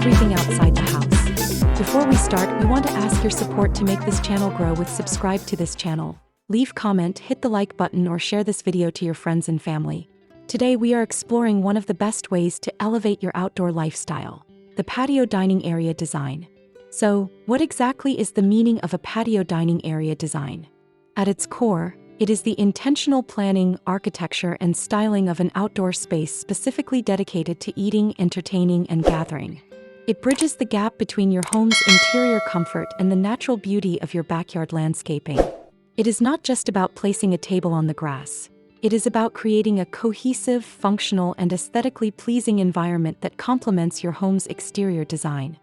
everything outside the house. Before we start, we want to ask your support to make this channel grow with subscribe to this channel. Leave comment, hit the like button or share this video to your friends and family. Today we are exploring one of the best ways to elevate your outdoor lifestyle, the patio dining area design. So, what exactly is the meaning of a patio dining area design? At its core, it is the intentional planning, architecture, and styling of an outdoor space specifically dedicated to eating, entertaining, and gathering. It bridges the gap between your home's interior comfort and the natural beauty of your backyard landscaping. It is not just about placing a table on the grass. It is about creating a cohesive, functional, and aesthetically pleasing environment that complements your home's exterior design.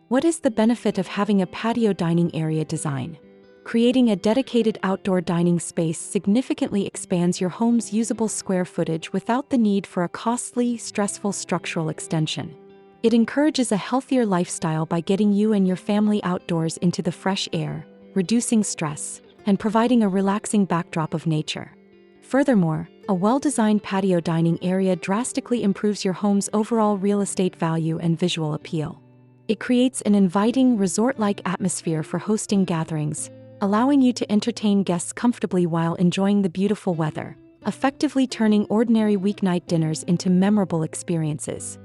What is the benefit of having a patio dining area design? Creating a dedicated outdoor dining space significantly expands your home's usable square footage without the need for a costly, stressful structural extension. It encourages a healthier lifestyle by getting you and your family outdoors into the fresh air, reducing stress, and providing a relaxing backdrop of nature. Furthermore, a well-designed patio dining area drastically improves your home's overall real estate value and visual appeal. It creates an inviting, resort-like atmosphere for hosting gatherings, allowing you to entertain guests comfortably while enjoying the beautiful weather, effectively turning ordinary weeknight dinners into memorable experiences.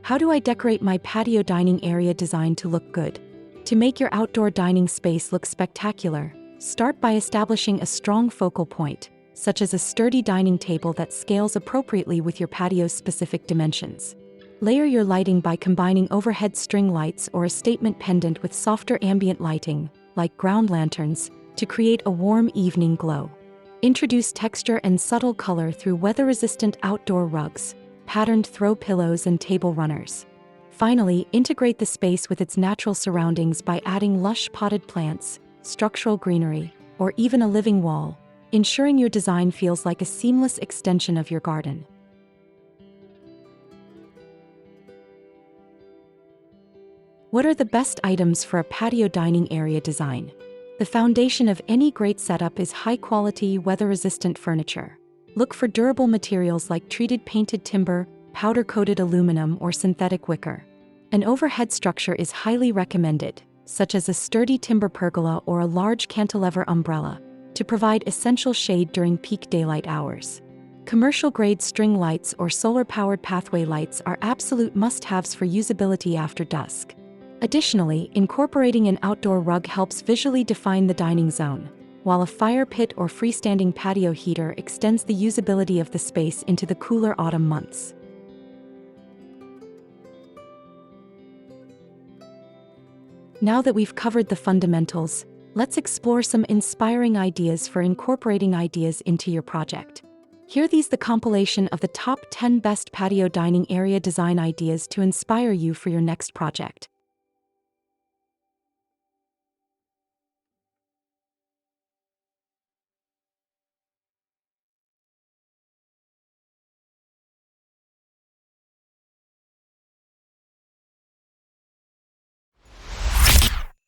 How do I decorate my patio dining area design to look good? To make your outdoor dining space look spectacular, start by establishing a strong focal point, such as a sturdy dining table that scales appropriately with your patio's specific dimensions. Layer your lighting by combining overhead string lights or a statement pendant with softer ambient lighting, like ground lanterns, to create a warm evening glow. Introduce texture and subtle color through weather-resistant outdoor rugs, patterned throw pillows, and table runners. Finally, integrate the space with its natural surroundings by adding lush potted plants, structural greenery, or even a living wall, ensuring your design feels like a seamless extension of your garden. What are the best items for a patio dining area design? The foundation of any great setup is high-quality, weather-resistant furniture. Look for durable materials like treated painted timber, powder-coated aluminum, or synthetic wicker. An overhead structure is highly recommended, such as a sturdy timber pergola or a large cantilever umbrella, to provide essential shade during peak daylight hours. Commercial-grade string lights or solar-powered pathway lights are absolute must-haves for usability after dusk. Additionally, incorporating an outdoor rug helps visually define the dining zone, while a fire pit or freestanding patio heater extends the usability of the space into the cooler autumn months. Now that we've covered the fundamentals, let's explore some inspiring ideas for incorporating ideas into your project. Here's the compilation of the top 10 best patio dining area design ideas to inspire you for your next project.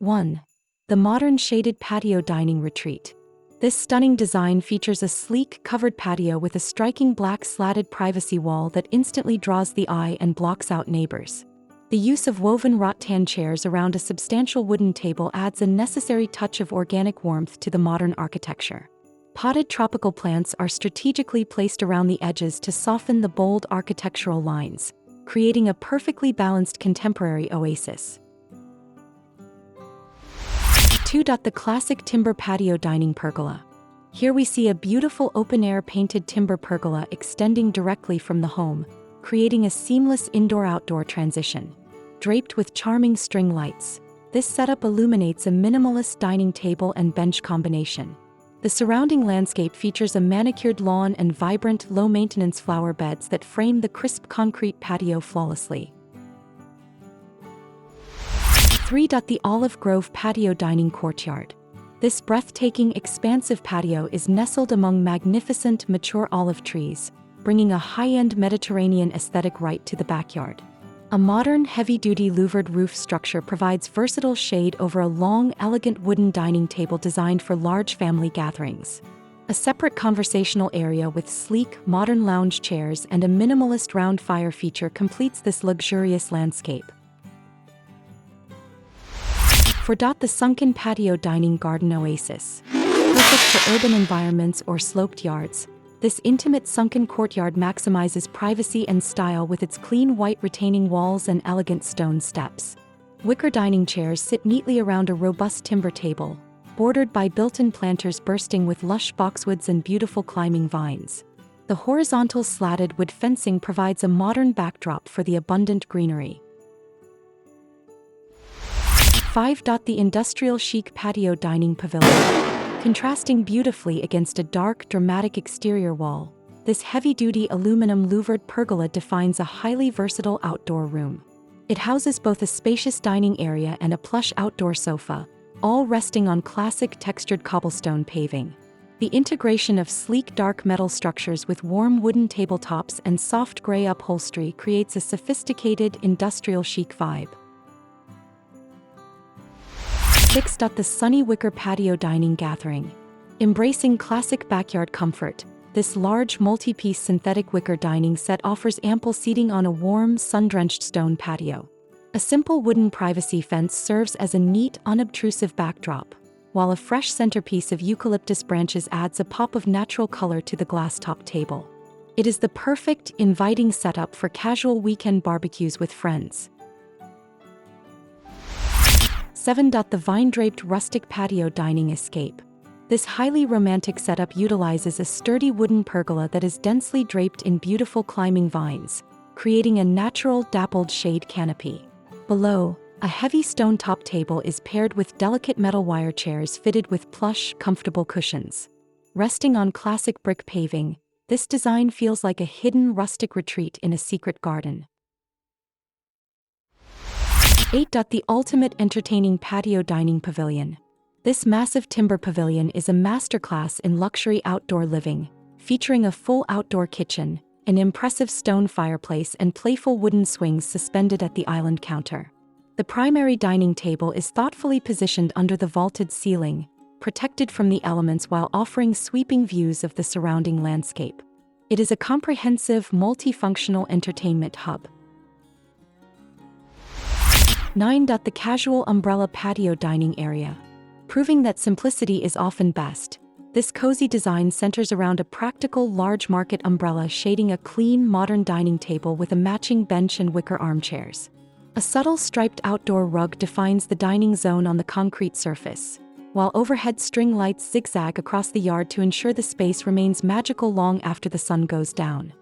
One, the modern shaded patio dining retreat. This stunning design features a sleek, covered patio with a striking black slatted privacy wall that instantly draws the eye and blocks out neighbors. The use of woven rattan chairs around a substantial wooden table adds a necessary touch of organic warmth to the modern architecture. Potted tropical plants are strategically placed around the edges to soften the bold architectural lines, creating a perfectly balanced contemporary oasis. 2. The classic timber patio dining pergola. Here we see a beautiful open-air painted timber pergola extending directly from the home, creating a seamless indoor-outdoor transition. Draped with charming string lights, this setup illuminates a minimalist dining table and bench combination. The surrounding landscape features a manicured lawn and vibrant, low-maintenance flower beds that frame the crisp concrete patio flawlessly. 3. The Olive Grove Patio Dining Courtyard. This breathtaking, expansive patio is nestled among magnificent, mature olive trees, bringing a high-end Mediterranean aesthetic right to the backyard. A modern, heavy-duty louvered roof structure provides versatile shade over a long, elegant wooden dining table designed for large family gatherings. A separate conversational area with sleek, modern lounge chairs and a minimalist round fire feature completes this luxurious landscape. 4. The sunken patio dining garden oasis. Perfect for urban environments or sloped yards, this intimate sunken courtyard maximizes privacy and style with its clean white retaining walls and elegant stone steps. Wicker dining chairs sit neatly around a robust timber table, bordered by built-in planters bursting with lush boxwoods and beautiful climbing vines. The horizontal slatted wood fencing provides a modern backdrop for the abundant greenery. 5. The industrial chic patio dining pavilion. Contrasting beautifully against a dark, dramatic exterior wall, this heavy-duty aluminum louvered pergola defines a highly versatile outdoor room. It houses both a spacious dining area and a plush outdoor sofa, all resting on classic textured cobblestone paving. The integration of sleek dark metal structures with warm wooden tabletops and soft gray upholstery creates a sophisticated industrial chic vibe. 6. The sunny wicker patio dining gathering. Embracing classic backyard comfort, this large multi-piece synthetic wicker dining set offers ample seating on a warm, sun-drenched stone patio. A simple wooden privacy fence serves as a neat, unobtrusive backdrop, while a fresh centerpiece of eucalyptus branches adds a pop of natural color to the glass-top table. It is the perfect, inviting setup for casual weekend barbecues with friends. 7. The vine-draped rustic patio dining escape. This highly romantic setup utilizes a sturdy wooden pergola that is densely draped in beautiful climbing vines, creating a natural, dappled shade canopy. Below, a heavy stone-top table is paired with delicate metal wire chairs fitted with plush, comfortable cushions. Resting on classic brick paving, this design feels like a hidden rustic retreat in a secret garden. 8. The ultimate entertaining patio dining pavilion. This massive timber pavilion is a masterclass in luxury outdoor living, featuring a full outdoor kitchen, an impressive stone fireplace and playful wooden swings suspended at the island counter. The primary dining table is thoughtfully positioned under the vaulted ceiling, protected from the elements while offering sweeping views of the surrounding landscape. It is a comprehensive, multifunctional entertainment hub. 9. The casual umbrella patio dining area. Proving that simplicity is often best, this cozy design centers around a practical large market umbrella shading a clean, modern dining table with a matching bench and wicker armchairs. A subtle striped outdoor rug defines the dining zone on the concrete surface, while overhead string lights zigzag across the yard to ensure the space remains magical long after the sun goes down.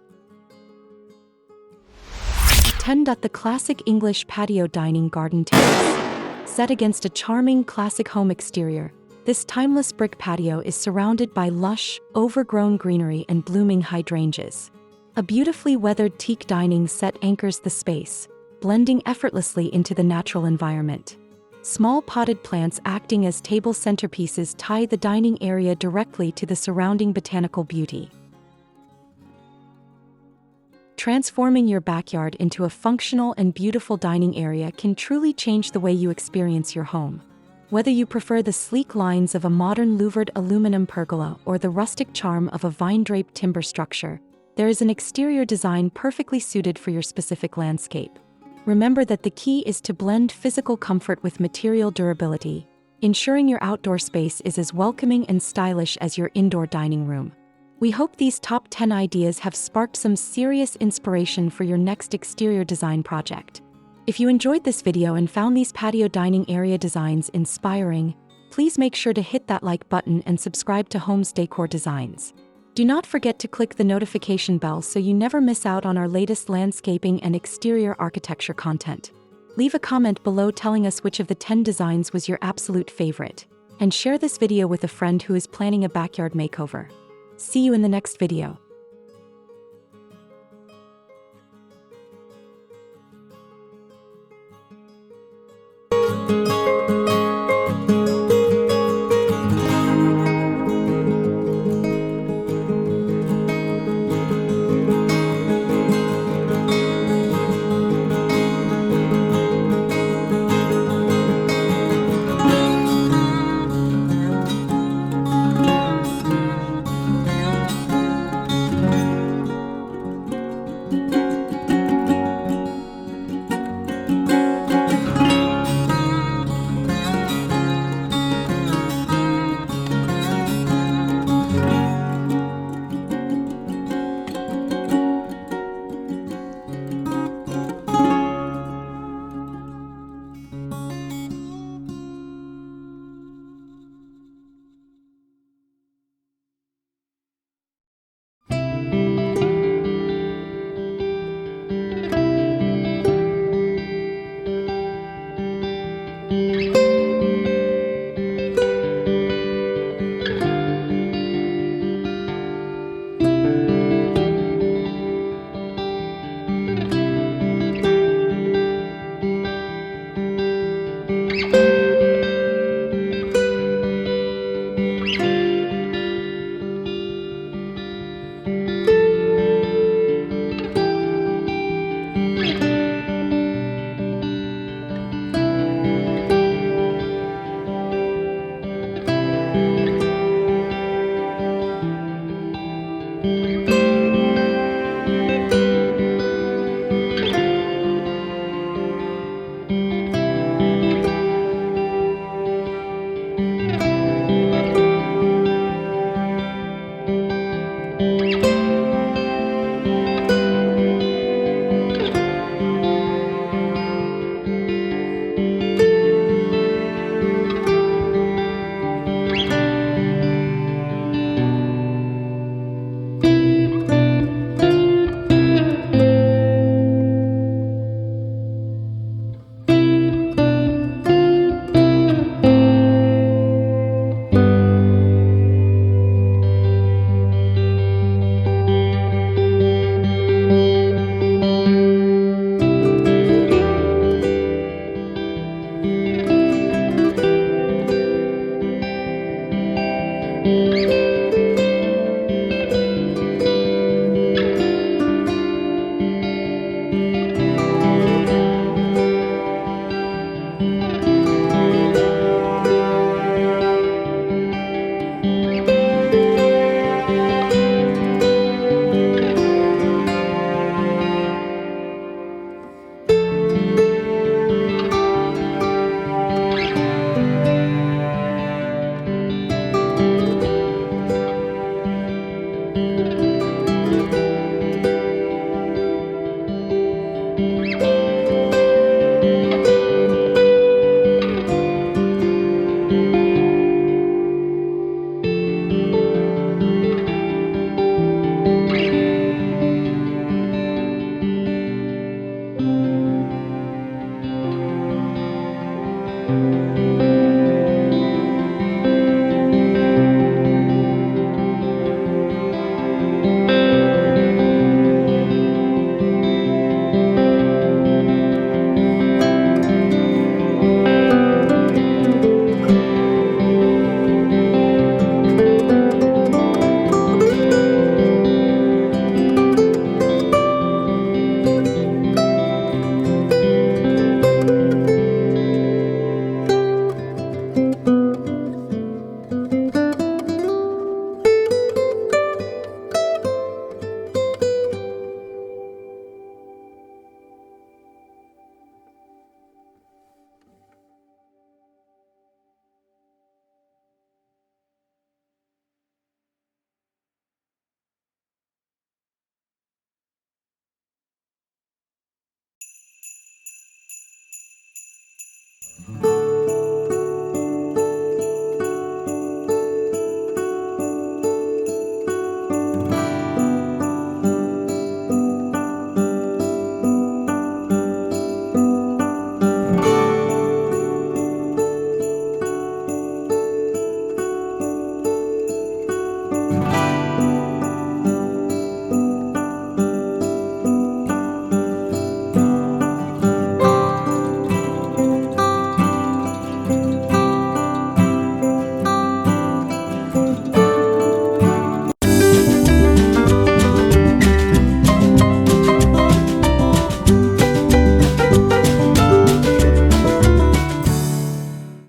10. The classic English patio dining garden terrace. Set against a charming classic home exterior, this timeless brick patio is surrounded by lush, overgrown greenery and blooming hydrangeas. A beautifully weathered teak dining set anchors the space, blending effortlessly into the natural environment. Small potted plants acting as table centerpieces tie the dining area directly to the surrounding botanical beauty. Transforming your backyard into a functional and beautiful dining area can truly change the way you experience your home. Whether you prefer the sleek lines of a modern louvered aluminum pergola or the rustic charm of a vine-draped timber structure, there is an exterior design perfectly suited for your specific landscape. Remember that the key is to blend physical comfort with material durability, ensuring your outdoor space is as welcoming and stylish as your indoor dining room. We hope these top 10 ideas have sparked some serious inspiration for your next exterior design project. If you enjoyed this video and found these patio dining area designs inspiring, please make sure to hit that like button and subscribe to Home's Decor Designs. Do not forget to click the notification bell so you never miss out on our latest landscaping and exterior architecture content. Leave a comment below telling us which of the 10 designs was your absolute favorite, and share this video with a friend who is planning a backyard makeover. See you in the next video.